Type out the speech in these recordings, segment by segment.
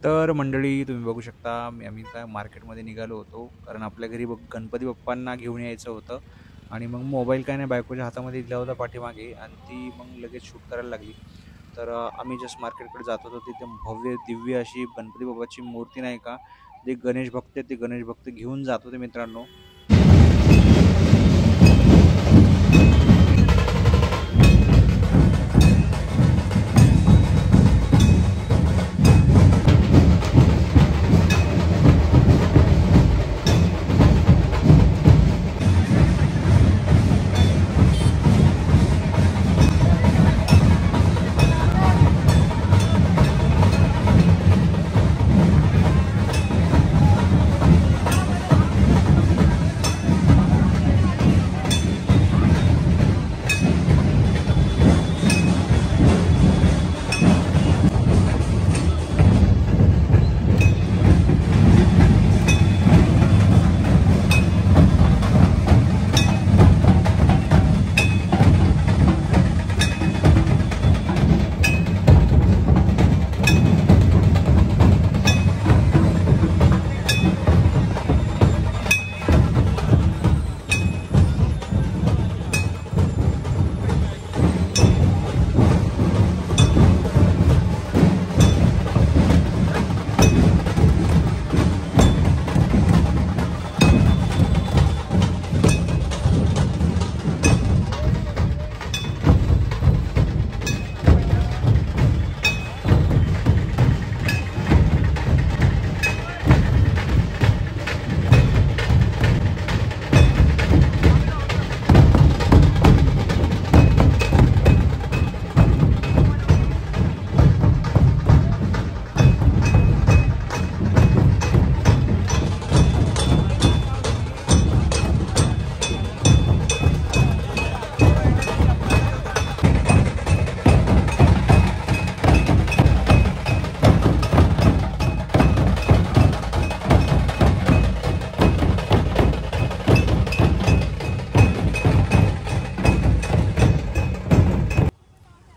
तर मंडळी तुम्ही बघू शकता आम्ही काय मार्केटमध्ये निघालो होतो. कारण आपल्या घरी गणपती बाप्पांना घेऊन यायचं होतं आणि मग मोबाईल काय नाही बायकोच्या हातामध्ये दिला होता पाठीमागे आणि ती मग लगेच शूट करायला लागली. तर आम्ही जस्ट मार्केटकडे जात होतो. तिथे भव्य दिव्य अशी गणपती बाप्पाची मूर्ती नाही का, जे गणेश भक्त आहेत ते गणेश भक्त घेऊन जात होते मित्रांनो.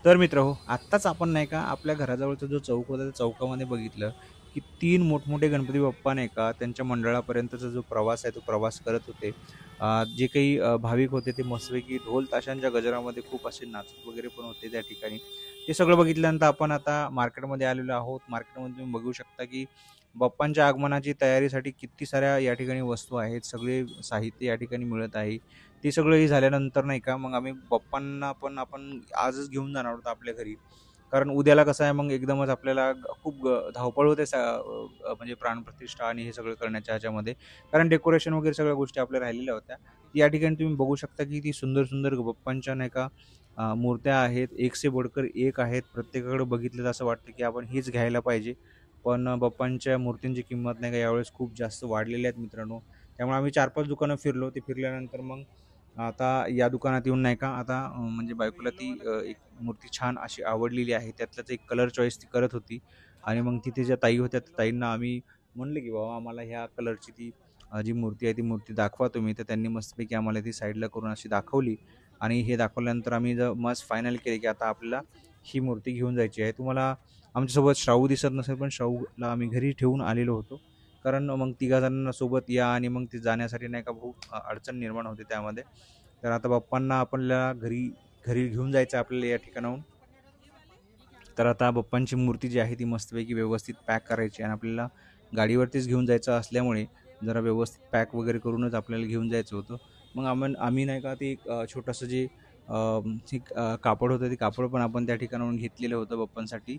तर मित्रहो, आत्ताच आपण नाही का आपल्या घराजवळचा जो चौक होता, त्या चौकामध्ये बघितलं, की 3 मोठमोठे गणपती बाप्पा नाही का त्यांच्या मंडळापर्यंतचा जो प्रवास आहे, तो प्रवास करत होते. जे काही भाविक होते ते मस्तपैकी ढोल ताशांच्या गजरामध्ये खूप असे नाचत वगैरे पण होते त्या ठिकाणी. ते सगळं बघितल्यानंतर आपण आता मार्केटमध्ये आलेलो आहोत. मार्केटमध्ये तुम्ही बघू शकता, की बाप्पांच्या आगमनाची तयारीसाठी किती साऱ्या या ठिकाणी वस्तू आहेत. सगळे साहित्य या ठिकाणी मिळत आहे. ते सगळंही झाल्यानंतर नाही का मग आम्ही बाप्पांना पण आपण आजच घेऊन जाणार आहोत आपल्या घरी. कारण उद्याला कसं आहे मग एकदमच आपल्याला खूप धावपळ होते म्हणजे प्राणप्रतिष्ठा आणि हे सगळं करण्याच्या ह्याच्यामध्ये. कारण डेकोरेशन वगैरे सगळ्या गोष्टी आपल्या राहिलेल्या होत्या. या ठिकाणी तुम्ही बघू शकता की ती सुंदर-सुंदर बाप्पांच्या नाही का मूर्त्या आहेत. एक से बढ़कर एक आहेत. प्रत्येकाकडे बघितलं तर असं वाटतं की आपण हीच घ्यायला पाहिजे. पण बाप्पांच्या मूर्तींची किंमत नाही का यावेळेस खूप जास्त वाढलेल्या आहेत मित्रांनो. त्यामुळे आम्ही 4-5 दुकानं फिरलो. ते फिरल्यानंतर मग आता या दुकानात येऊन नाही का आता म्हणजे बायकोला ती एक मूर्ती छान अशी आवडलेली आहे. त्यातलाच एक कलर चॉईस ती करत होती आणि मग तिथे ज्या ताई होत्या त्या ताईंना आम्ही म्हणलं, की "बाबा आम्हाला ह्या कलरची ती जी मूर्ती आहे ती मूर्ती दाखवा तुम्ही." तर त्यांनी मस्तपैकी आम्हाला ती साईडला करून अशी दाखवली आणि हे दाखवल्यानंतर आम्ही मस्त फायनल केले, की आता आपल्याला ही मूर्ती घेऊन जायची आहे. तुम्हाला आमच्यासोबत शाहू दिसत नसेल, पण शाहूला आम्ही घरी ठेवून आलेलो होतो. कारण मग तिघा जणांना सोबत या आणि मग ते जाण्यासाठी नाही का खूप अडचण निर्माण होते त्यामध्ये. तर आता बाप्पांना आपल्याला घरी घरी घेऊन जायचं आपल्याला या ठिकाणाहून. तर आता बाप्पांची मूर्ती जी आहे ती मस्तपैकी व्यवस्थित पॅक करायची आणि आपल्याला गाडीवरतीच घेऊन जायचं असल्यामुळे जरा व्यवस्थित पॅक वगैरे करूनच आपल्याला घेऊन जायचं होतं. मग आम्ही नाही का ते एक छोटंसं जे कापड होतं ते कापड पण आपण त्या ठिकाणाहून घेतलेलं होतं बाप्पांसाठी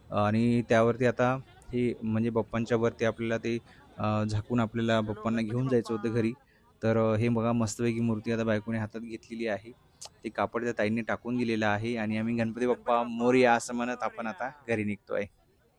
आणि त्यावरती आता हे म्हणजे बाप्पांच्या वरती आपल्याला ते झाकून आपल्याला बाप्पांना घेऊन जायचं होतं घरी. तर हे बघा मस्तपैकी मूर्ती आता बायकोने हातात घेतलेली आहे. ते कापड त्या ताईंनी टाकून दिलेलं आहे आणि आम्ही गणपती बाप्पा मोरया असं म्हणत आपण आता घरी निघतोय.